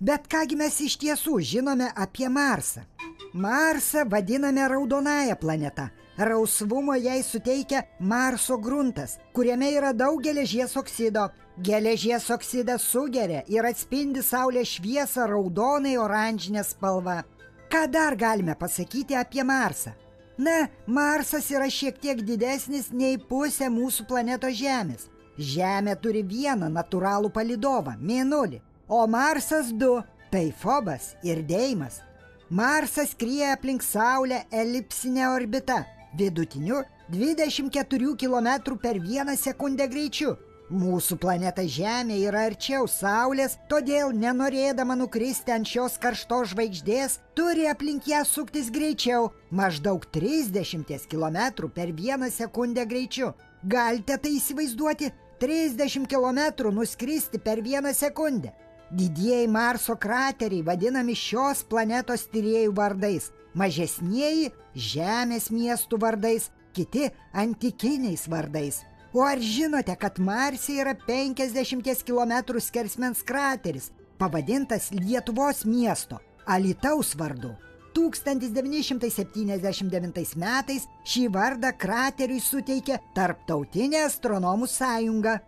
Bet kągi mes iš tiesų žinome apie Marsą? Marsą vadiname raudonąją planetą. Rausvumo jai suteikia Marso gruntas, kuriame yra daug geležies oksido. Geležies oksidas sugeria ir atspindi Saulės šviesą raudonai oranžinė spalva. Ką dar galime pasakyti apie Marsą? Na, Marsas yra šiek tiek didesnis nei pusė mūsų planetos Žemės. Žemė turi vieną natūralų palydovą – Mėnulį, o Marsas du – tai Fobas ir Deimas. Marsas skrieja aplink Saulę elipsine orbita, vidutiniu 24 km per vieną sekundę greičiu. Mūsų planeta Žemė yra arčiau Saulės, todėl nenorėdama nukristi ant šios karštos žvaigždės, turi aplink ją suktis greičiau, maždaug 30 km per vieną sekundę greičiu. Galite tai įsivaizduoti? 30 km nuskristi per vieną sekundę. Didieji Marso krateriai vadinami šios planetos tyrėjų vardais, mažesnieji Žemės miestų vardais, kiti antikiniais vardais. O ar žinote, kad Marse yra 50 km skersmens krateris, pavadintas Lietuvos miesto Alytaus vardu? 1979 metais šį vardą krateriui suteikė Tarptautinė astronomų sąjunga.